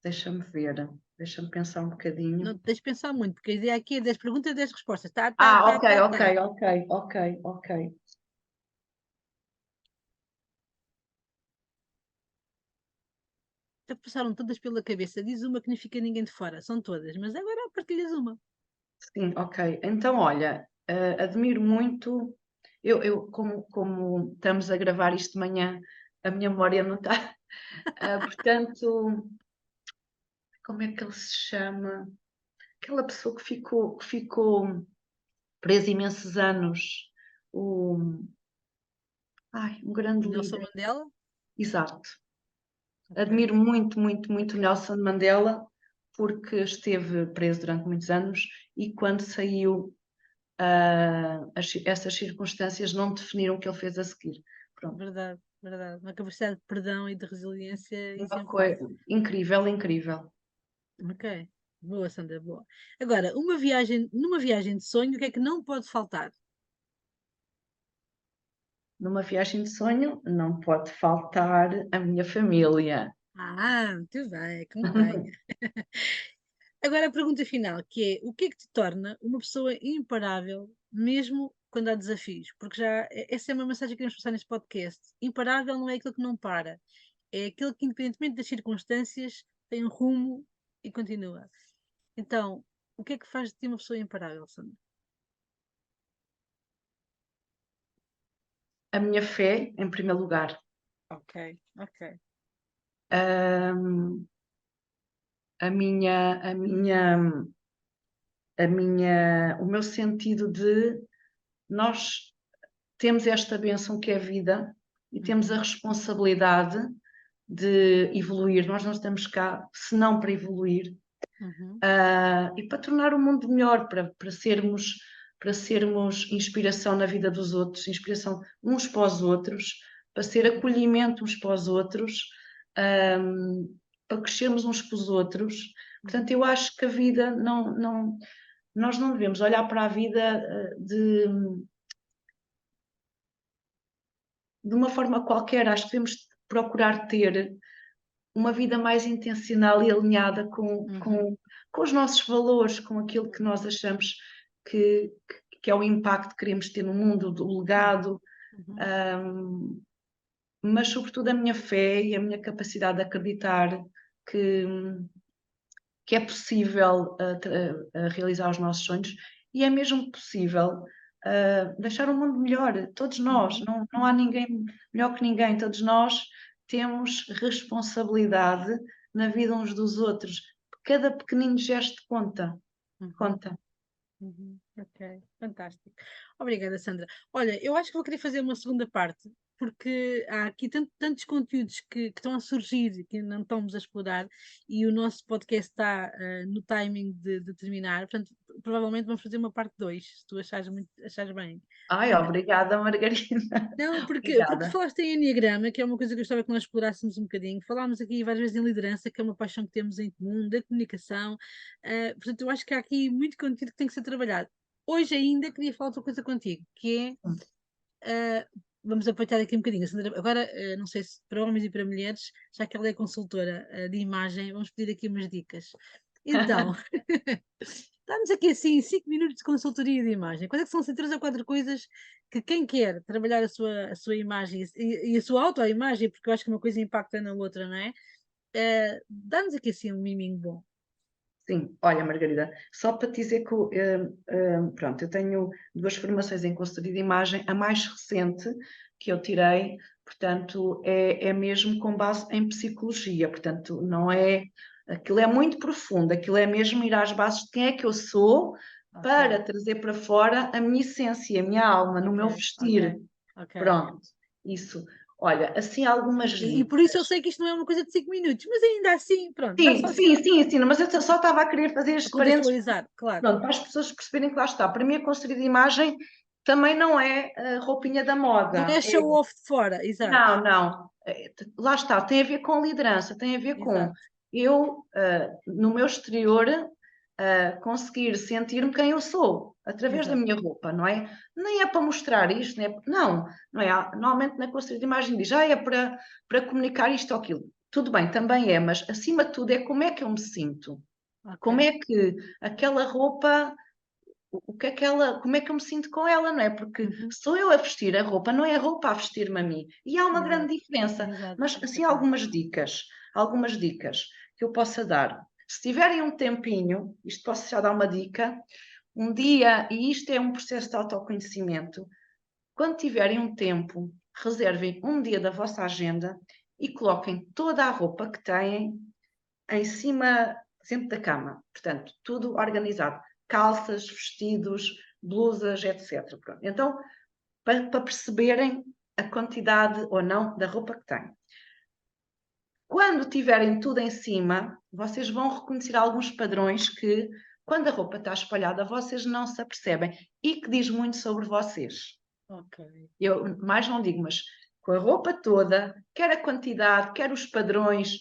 deixa-me ver, deixa-me pensar um Não bocadinho. te deixes pensar muito, porque a ideia aqui é 10 perguntas, 10 respostas. Tá, tá, Ah, tá, ok, tá, ok, tá. ok, ok, ok. Já te passaram todas pela cabeça. Diz uma que não fica ninguém de fora. São todas, mas agora partilhas uma. Sim, ok. Então, olha, admiro muito. Como estamos a gravar isto de manhã, a minha memória não está. Portanto, como é que ele se chama? Aquela pessoa que ficou presa imensos anos. O, um grande Nelson líder. Mandela. Exato. Ok. Admiro muito, muito, muito Nelson Mandela, porque esteve preso durante muitos anos e quando saiu, essas circunstâncias não definiram o que ele fez a seguir. Pronto. Verdade, verdade. Uma capacidade de perdão e de resiliência Uma exemplar. coisa incrível, incrível. Ok. Boa, Sandra, boa. Agora, numa viagem de sonho, o que é que não pode faltar? Numa viagem de sonho não pode faltar a minha família. Ah, muito bem, convém. Agora a pergunta final, que é o que é que te torna uma pessoa imparável, mesmo quando há desafios? Porque essa é uma mensagem que queremos passar neste podcast. Imparável não é aquilo que não para, é aquele que, independentemente das circunstâncias, tem um rumo e continua. Então, o que é que faz de ti uma pessoa imparável, Sandra? A minha fé, em primeiro lugar. Ok, ok. Ahm, o meu sentido de nós temos esta bênção que é a vida e temos a Uhum, responsabilidade de evoluir. Nós não estamos cá senão para evoluir e para tornar o mundo melhor, para sermos inspiração na vida dos outros, inspiração uns para os outros, para ser acolhimento uns para os outros, para crescermos uns para os outros. Portanto, eu acho que a vida nós não devemos olhar para a vida de uma forma qualquer. Acho que devemos procurar ter uma vida mais intencional e alinhada com os nossos valores, com aquilo que nós achamos que é o impacto que queremos ter no mundo, o legado, mas sobretudo a minha fé e a minha capacidade de acreditar que é possível realizar os nossos sonhos e é mesmo possível deixar o mundo melhor, todos nós, não há ninguém melhor que ninguém, todos nós temos responsabilidade na vida uns dos outros, cada pequenino gesto conta. Ok, fantástico. Obrigada, Sandra. Olha, eu acho que vou querer fazer uma segunda parte, porque há aqui tantos conteúdos que estão a surgir que não estamos a explorar e o nosso podcast está no timing de terminar. Portanto, provavelmente vamos fazer uma parte 2, se tu achares bem. Ai, obrigada, Margarida. Não, porque Obrigada. falaste em Enneagrama, que é uma coisa que eu gostava que nós explorássemos um bocadinho. Falámos aqui várias vezes em liderança, que é uma paixão que temos em comum, da comunicação. Portanto, eu acho que há aqui muito conteúdo que tem que ser trabalhado. Hoje ainda queria falar outra coisa contigo, que é, vamos aproveitar aqui um bocadinho. A Sandra, agora, não sei se para homens e para mulheres, já que ela é consultora de imagem, vamos pedir aqui umas dicas. Então, dá-nos aqui assim 5 minutos de consultoria de imagem. Quais é que são assim, 3 ou 4 coisas que quem quer trabalhar a sua imagem e a sua autoimagem, porque eu acho que uma coisa impacta na outra, não é? Dá-nos aqui assim um miminho bom. Sim, olha, Margarida, só para te dizer que pronto, eu tenho 2 formações em consultoria de imagem, a mais recente que eu tirei, portanto, é mesmo com base em psicologia, portanto, não é, aquilo é muito profundo, aquilo é mesmo ir às bases de quem é que eu sou para trazer para fora a minha essência, a minha alma, no meu vestir. Pronto, isso. Olha, assim algumas dicas. E por isso eu sei que isto não é uma coisa de 5 minutos, mas ainda assim, pronto. Sim, mas eu só estava a querer fazer este parênteses, claro. pronto, para as pessoas perceberem que lá está. Para mim, a consultoria de imagem também não é a roupinha da moda. Não é show-off de fora, exato. Não. Lá está, tem a ver com liderança, tem a ver com eu, no meu exterior, conseguir sentir-me quem eu sou, através da minha roupa, não é? Nem é para mostrar isto, não é? Normalmente na consultoria de imagem diz, é para comunicar isto ou aquilo. Tudo bem, também é, mas acima de tudo é como é que eu me sinto. Como é que aquela roupa, como é que eu me sinto com ela, não é? Porque sou eu a vestir a roupa, não é a roupa a vestir-me a mim. E há uma grande diferença. Mas assim, algumas dicas que eu possa dar. Se tiverem um tempinho, isto posso já dar uma dica, um dia, e isto é um processo de autoconhecimento, quando tiverem um tempo, reservem um dia da vossa agenda e coloquem toda a roupa que têm em cima, sempre da cama. Portanto, tudo organizado. Calças, vestidos, blusas, etc. Pronto. Então, para perceberem a quantidade ou não da roupa que têm. Quando tiverem tudo em cima, vocês vão reconhecer alguns padrões que, quando a roupa está espalhada, vocês não se apercebem e que diz muito sobre vocês. Eu mais não digo, mas com a roupa toda, quer a quantidade, quer os padrões,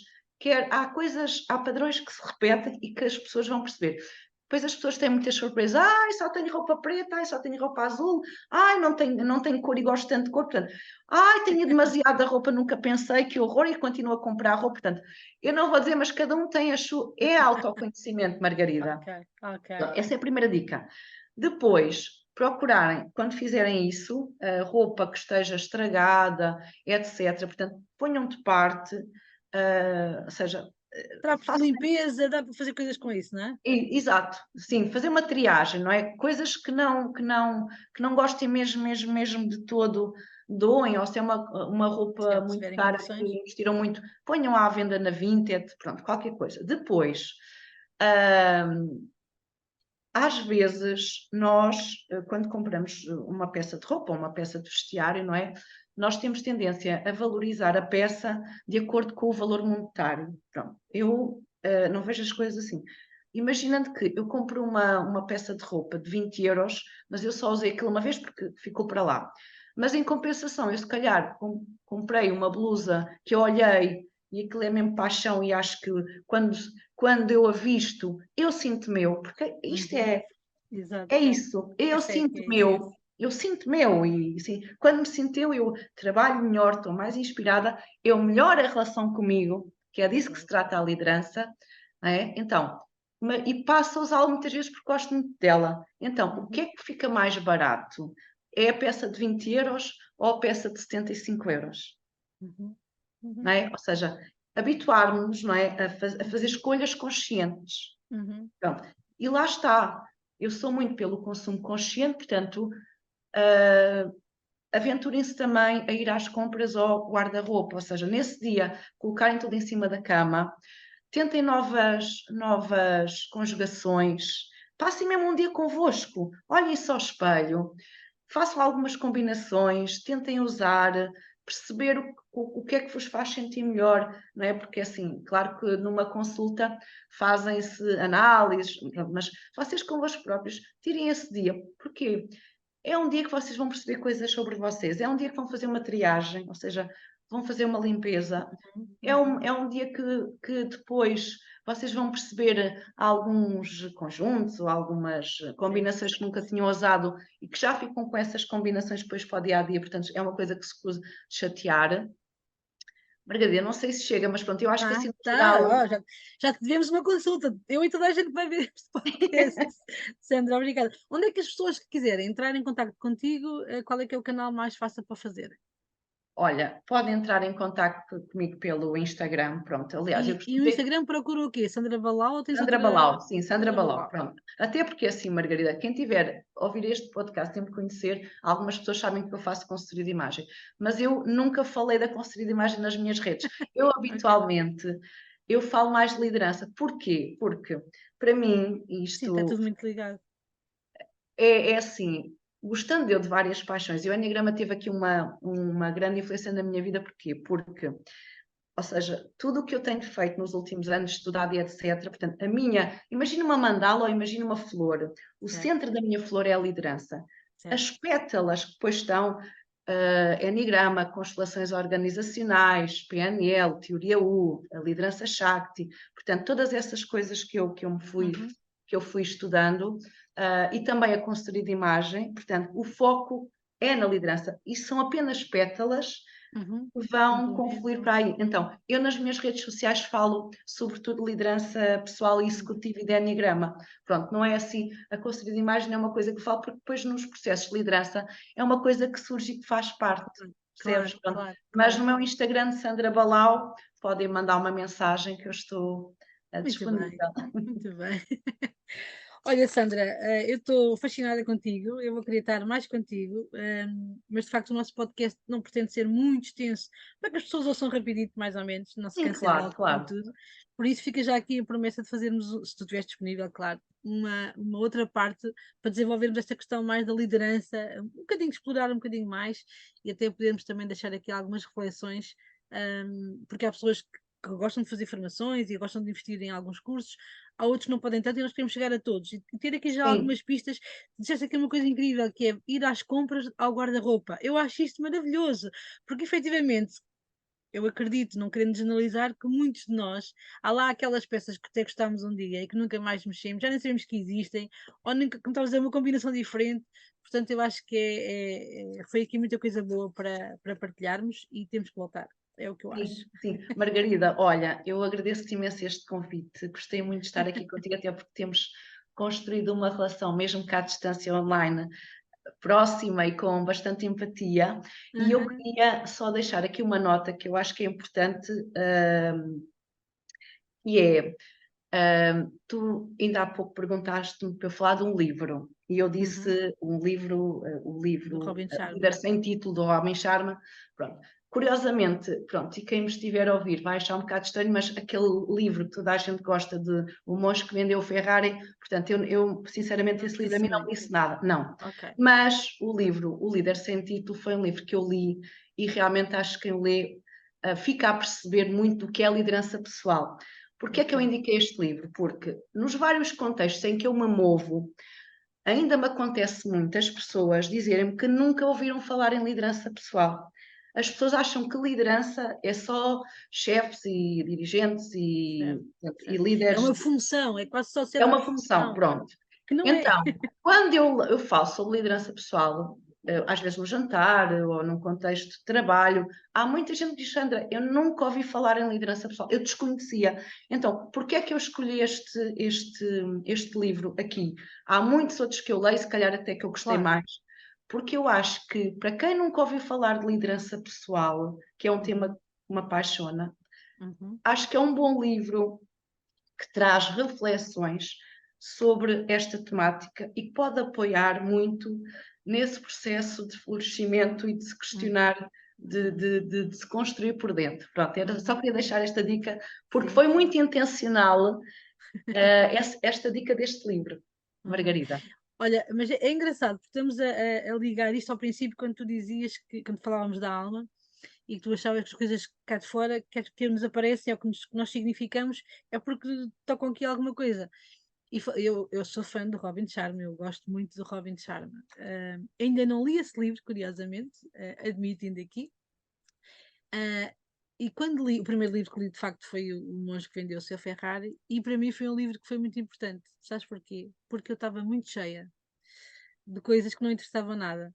há padrões que se repetem e que as pessoas vão perceber. Depois as pessoas têm muitas surpresas. Só tenho roupa preta, só tenho roupa azul, não tenho cor e gosto tanto de cor, portanto, tenho demasiada roupa, nunca pensei, que horror, e continuo a comprar roupa. Portanto, eu não vou dizer, mas cada um tem a sua. É autoconhecimento, Margarida. Essa é a primeira dica. Depois, procurarem, quando fizerem isso, a roupa que esteja estragada, etc. Portanto, ponham de parte, ou seja, trapos de limpeza, dá para fazer coisas com isso, não é? Exato, sim, fazer uma triagem, não é? Coisas que não gostem mesmo de todo, doem, ou se é uma roupa muito cara que investiram muito, ponham à venda na Vinted, pronto, qualquer coisa. Depois, às vezes, nós, quando compramos uma peça de roupa ou uma peça de vestiário, não é? nós temos tendência a valorizar a peça de acordo com o valor monetário. Pronto, eu não vejo as coisas assim. Imaginando que eu compro uma peça de roupa de 20 euros, mas eu só usei aquilo uma vez porque ficou para lá. Mas em compensação, eu se calhar comprei uma blusa que eu olhei e aquilo é mesmo paixão e acho que quando eu a visto, eu sinto meu, porque isto Exato. é isso, eu Essa é que sinto é a meu, essência. eu sinto meu e assim, quando me sinto eu trabalho melhor, estou mais inspirada, eu melhoro a relação comigo, que é disso que se trata a liderança, não é? Então, e passo a usá-la muitas vezes porque gosto muito dela. Então, o que é que fica mais barato? É a peça de 20 euros ou a peça de 75 euros? Uhum. Uhum. Não é? Ou seja, habituarmos-nos, não é, a fazer escolhas conscientes. Uhum. Pronto. E lá está. Eu sou muito pelo consumo consciente, portanto, aventurem-se também a ir às compras ao guarda-roupa, ou seja, nesse dia, colocarem tudo em cima da cama, tentem novas conjugações, passem mesmo um dia convosco, olhem-se ao espelho, façam algumas combinações, tentem usar, perceber o que é que vos faz sentir melhor, não é? Porque assim, claro que numa consulta fazem-se análises, mas vocês convosco próprios tirem esse dia. Porquê? É um dia que vocês vão perceber coisas sobre vocês, é um dia que vão fazer uma triagem, ou seja, vão fazer uma limpeza. É um dia que depois vocês vão perceber alguns conjuntos ou algumas combinações que nunca tinham usado e que já ficam com essas combinações depois para o dia a dia, portanto, é uma coisa que se pode chatear. Margarida, não sei se chega, mas pronto, eu acho que assim no Tá, geral. ó, já te devemos uma consulta. Eu e toda a gente que vai ver este podcast. Sandra, obrigada. Onde é que as pessoas que quiserem entrar em contato contigo, qual é que é o canal mais fácil para fazer? Olha, podem entrar em contacto comigo pelo Instagram, pronto. Aliás, eu E o costumo Instagram procura o quê? Sandra Balau ou tens Sandra outra? Balau, sim, Sandra Sandra Balau, Balau. pronto. Até porque assim, Margarida, quem tiver a ouvir este podcast tem de conhecer, algumas pessoas sabem que eu faço consultoria de imagem, mas eu nunca falei da consultoria de imagem nas minhas redes. Eu Ok. habitualmente, eu falo mais de liderança. Porquê? Porque para mim Sim, está isto tudo muito ligado. é assim, gostando eu de várias paixões, e o Enneagrama teve aqui uma grande influência na minha vida, porquê? Porque ou seja, tudo o que eu tenho feito nos últimos anos, estudado e etc. Portanto, imagina uma mandala ou imagina uma flor. O Certo, centro da minha flor é a liderança. certo. As pétalas que depois estão, Enneagrama, constelações organizacionais, PNL, Teoria U, a liderança Shakti. Portanto, todas essas coisas Uhum. que eu fui estudando, e também a consultoria de imagem. Portanto, o foco é na liderança. E são apenas pétalas Uhum. vão confluir Complementam. para aí. Então, eu nas minhas redes sociais falo sobretudo de liderança pessoal e executiva e de Enneagrama. Pronto, não é assim, a consultoria de imagem é uma coisa que falo, porque depois nos processos de liderança é uma coisa que surge e que faz parte, percebes? Claro, Pronto. claro, Mas no claro. meu Instagram de Sandra Balau podem mandar uma mensagem que eu estou Muito bem, disponível. muito bem. Olha, Sandra, eu estou fascinada contigo, eu vou querer estar mais contigo, mas de facto o nosso podcast não pretende ser muito extenso, para que as pessoas ouçam rapidito, mais ou menos, não se Sim, cansem claro, logo com claro. tudo. Por isso fica já aqui a promessa de fazermos, se tu estiveres disponível, claro, uma outra parte para desenvolvermos esta questão mais da liderança, um bocadinho explorar um bocadinho mais e até podermos também deixar aqui algumas reflexões, porque há pessoas que gostam de fazer formações e gostam de investir em alguns cursos, há outros que não podem tanto e nós queremos chegar a todos. E ter aqui já Sim, algumas pistas, disseste aqui uma coisa incrível, que é ir às compras ao guarda-roupa. Eu acho isto maravilhoso, porque efetivamente, eu acredito, não querendo generalizar, que muitos de nós, há lá aquelas peças que até gostámos um dia e que nunca mais mexemos, já nem sabemos que existem, ou nunca, como estás a dizer, uma combinação diferente. Portanto, eu acho que foi aqui muita coisa boa para partilharmos e temos que voltar. É o que eu acho. sim, sim. Margarida, olha, eu agradeço-te imenso este convite. Gostei muito de estar aqui contigo, até porque temos construído uma relação, mesmo que à distância online, próxima e com bastante empatia. E eu Uhum. queria só deixar aqui uma nota que eu acho que é importante, que é, tu ainda há pouco perguntaste-me para eu falar de um livro, e eu Uhum. disse um livro, o Do livro Robin Sharma. Líder Sem Título, do Robin Sharma, pronto. Curiosamente, pronto, e quem me estiver a ouvir vai achar um bocado estranho, mas aquele livro que toda a gente gosta de O Monge que Vendeu o Ferrari, portanto, eu sinceramente Não esse te livro a disse mim não muito. me disse nada, não. Ok. Mas o livro, O Líder Sem Título, foi um livro que eu li e realmente acho que quem o lê fica a perceber muito do que é a liderança pessoal. Porquê é que eu indiquei este livro? Porque nos vários contextos em que eu me movo, ainda me acontece muito as pessoas dizerem-me que nunca ouviram falar em liderança pessoal. As pessoas acham que liderança é só chefes e dirigentes Certo, e certo. É líderes. uma função, é quase só ser É uma uma função, função, pronto. que não é. Então, quando eu falo sobre liderança pessoal, às vezes no jantar ou num contexto de trabalho, há muita gente que diz, Sandra, eu nunca ouvi falar em liderança pessoal, eu desconhecia. Então, porquê é que eu escolhi este livro aqui? Há muitos outros que eu leio, se calhar até que eu gostei Claro. mais, porque eu acho que, para quem nunca ouviu falar de liderança pessoal, que é um tema que me apaixona, Uhum. acho que é um bom livro que traz reflexões sobre esta temática e que pode apoiar muito nesse processo de florescimento e de se questionar, de se construir por dentro. Pronto, só queria deixar esta dica, porque Sim. foi muito intencional esta dica deste livro, Uhum. Margarida. Olha, mas é engraçado, porque estamos a ligar isto ao princípio quando tu dizias que, quando falávamos da alma, e que tu achavas que as coisas cá de fora, que nos aparecem ou que nós significamos, é porque tocam aqui alguma coisa. E eu sou fã do Robin Sharma, eu gosto muito do Robin Sharma. Ainda não li esse livro, curiosamente, admito ainda aqui. Ah, e quando li, o primeiro livro que li de facto foi o Monge que Vendeu o Seu Ferrari, e para mim foi um livro que foi muito importante. Sabes porquê? Porque eu estava muito cheia de coisas que não interessavam nada.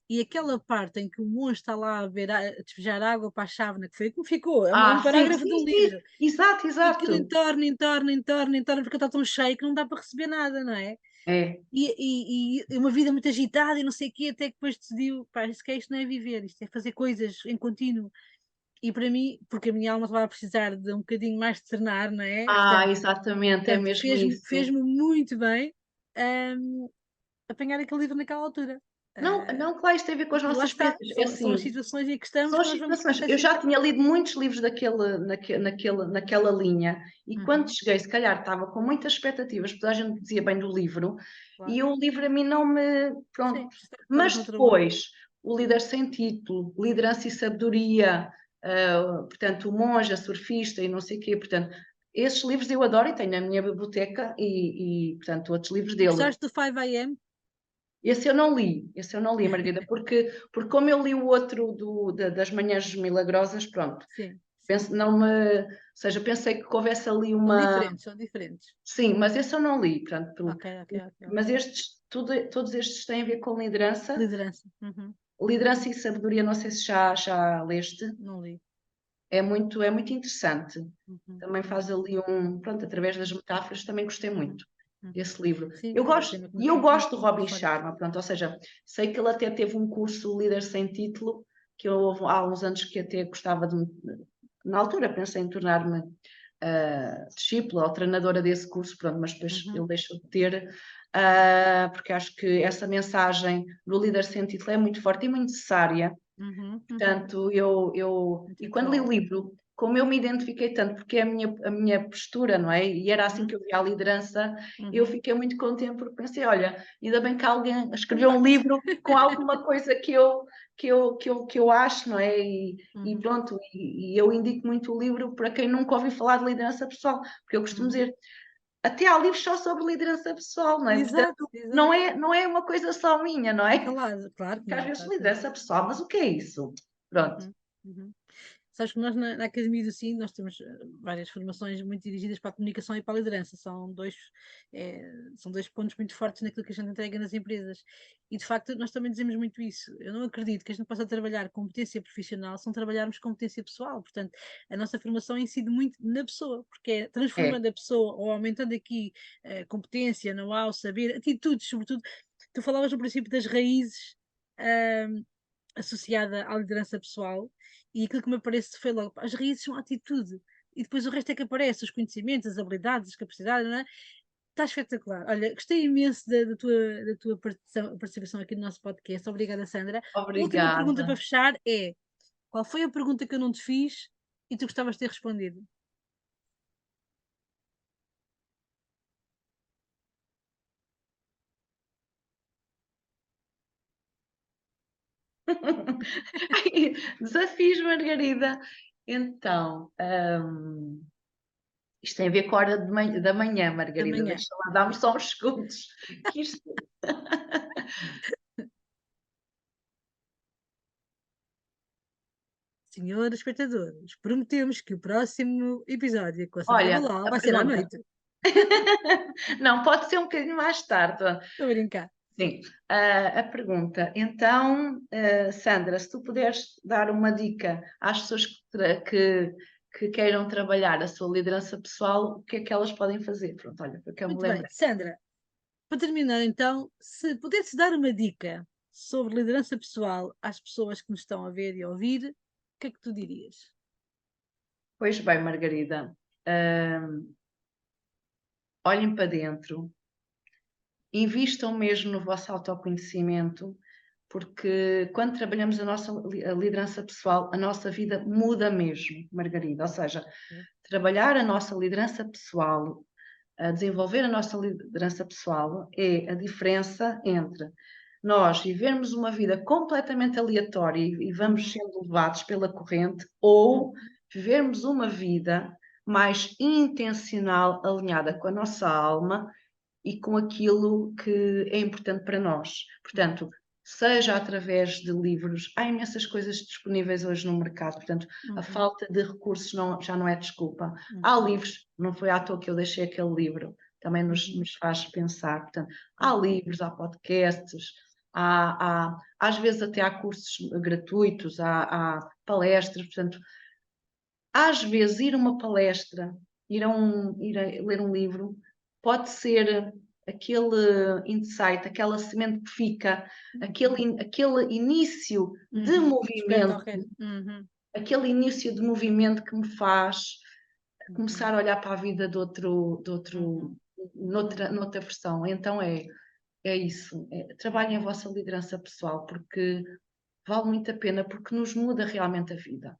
E aquela parte em que o monstro está lá a despejar água para a chávena, que foi como ficou, é um Sim, parágrafo de sim, um sim, livro, exato, e aquilo exato. entorna, porque está tão cheio que não dá para receber nada, não é? É, E uma vida muito agitada e não sei o quê, até que depois decidiu, pá, isto não é viver, isto é fazer coisas em contínuo. E para mim, porque a minha alma estava a precisar de um bocadinho mais de serenar, não é? exatamente, é Portanto mesmo fez-me isso. muito bem, apanhar aquele livro naquela altura. Não, Ah, não, claro, isto tem a ver com as lá nossas está, crenças. É são as assim, situações em que estamos são que as nós vamos situações. Eu já tinha lido muitos livros naquela linha, e quando Uhum, cheguei, se calhar estava com muitas expectativas, porque toda a gente dizia bem do livro, claro. e o livro a mim não me. Pronto. Sim, estavas Mas noutra onda. depois, o Líder Sem Título, Liderança e Sabedoria, portanto, o Monge, a Surfista e não sei o quê, portanto, esses livros eu adoro e tenho na minha biblioteca portanto, outros livros E dele. gostaste do 5 AM? Esse eu não li, Margarida, porque como eu li o outro das Manhãs Milagrosas, pronto, Sim, sim. penso, não me, ou seja, pensei que houvesse ali São uma, diferentes, são diferentes. sim, mas esse eu não li, portanto, Ok, ok, ok, mas ok. todos estes têm a ver com liderança, Liderança. Uhum, liderança e sabedoria, não sei se já leste, não li. é muito interessante, Uhum, também faz uhum, ali pronto, através das metáforas, também gostei uhum, muito uhum. desse livro. Sim, Eu vale a gosto, pena e eu conhecer gosto do por Robin fora. Sharma, pronto, ou seja, sei que ele até teve um curso Líder Sem Título, que eu há uns anos que até gostava na altura pensei em tornar-me discípula ou treinadora desse curso, pronto, mas depois Uhum, ele deixou de ter, porque acho que essa mensagem do Líder Sem Título é muito forte e muito necessária. uhum, uhum. Portanto, Muito e quando li o atual. livro, como eu me identifiquei tanto, porque é a minha postura, não é? E era assim Uhum, que eu via a liderança, eu uhum. fiquei muito contente porque pensei, olha, ainda bem que alguém escreveu um livro com alguma coisa que eu acho, não é? E Uhum, pronto, e eu indico muito o livro para quem nunca ouviu falar de liderança pessoal, porque eu costumo uhum. dizer, até há livros só sobre liderança pessoal, não é? Exato, Portanto, exato. não é uma coisa só minha, não é? Claro que Porque às não, vezes claro que não. liderança pessoal, mas o que é isso? Pronto. Uhum, uhum. Sabes que nós na Academia do Sim, nós temos várias formações muito dirigidas para a comunicação e para a liderança. São dois pontos muito fortes naquilo que a gente entrega nas empresas. E de facto nós também dizemos muito isso. Eu não acredito que a gente possa trabalhar competência profissional se não trabalharmos competência pessoal. Portanto, a nossa formação incide muito na pessoa, porque é É, transformando a pessoa ou aumentando aqui competência, know-how, saber, atitudes, sobretudo. Tu falavas no princípio das raízes. hum, Associada à liderança pessoal, e aquilo que me aparece foi logo, as raízes são a atitude, e depois o resto é que aparece, os conhecimentos, as habilidades, as capacidades, não é? Está espetacular. Olha, gostei imenso da tua participação aqui no nosso podcast. Obrigada, Sandra. Última pergunta para obrigada. fechar é: qual foi a pergunta que eu não te fiz e tu gostavas de ter respondido? Ai, desafios, Margarida. Então, isto tem a ver com a hora da manhã, Margarida. manhã. Deixa lá, dá-me só uns segundos. Que isto... Senhores espectadores, prometemos que o próximo episódio com a Sandra Olha, Balal a vai ser à pergunta. noite. Não, pode ser um bocadinho mais tarde. Estou a brincar. Sim, a pergunta. Então, Sandra, se tu puderes dar uma dica às pessoas que queiram trabalhar a sua liderança pessoal, o que é que elas podem fazer? Pronto, olha, porque eu me Muito bem, lembrei. Sandra, para terminar então, se pudesse dar uma dica sobre liderança pessoal às pessoas que nos estão a ver e a ouvir, o que é que tu dirias? Pois bem, Margarida, olhem para dentro, invistam mesmo no vosso autoconhecimento, porque quando trabalhamos a nossa liderança pessoal, a nossa vida muda mesmo, Margarida. Ou seja, trabalhar a nossa liderança pessoal, a desenvolver a nossa liderança pessoal, é a diferença entre nós vivermos uma vida completamente aleatória e vamos sendo levados pela corrente, ou vivermos uma vida mais intencional, alinhada com a nossa alma e com aquilo que é importante para nós. Portanto, seja através de livros, há imensas coisas disponíveis hoje no mercado, portanto, a falta de recursos já não é desculpa. Há livros, não foi à toa que eu deixei aquele livro, também nos faz pensar, portanto, há livros, há podcasts, às vezes até há cursos gratuitos, há palestras, portanto, às vezes ir a uma palestra, ir a ler um livro, pode ser aquele insight, aquela semente que fica, aquele início de movimento, aquele início de movimento que me faz começar a olhar para a vida de noutra versão. Então é isso. Trabalhem a vossa liderança pessoal, porque vale muito a pena, porque nos muda realmente a vida.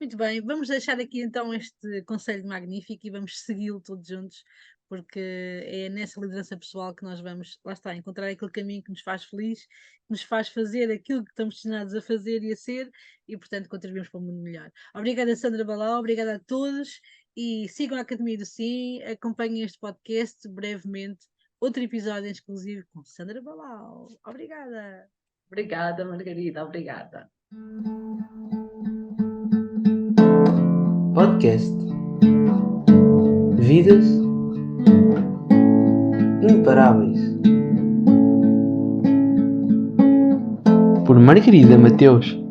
Muito bem, vamos deixar aqui então este conselho magnífico e vamos segui-lo todos juntos, porque é nessa liderança pessoal que nós vamos, lá está, encontrar aquele caminho que nos faz feliz, que nos faz fazer aquilo que estamos destinados a fazer e a ser, e portanto contribuímos para um mundo melhor. Obrigada, Sandra Balau, obrigada a todos e sigam a Academia do Sim, acompanhem este podcast brevemente, outro episódio exclusivo com Sandra Balau. Obrigada. Obrigada, Margarida, obrigada. Podcast Vidas Imparáveis por Margarida Mateus.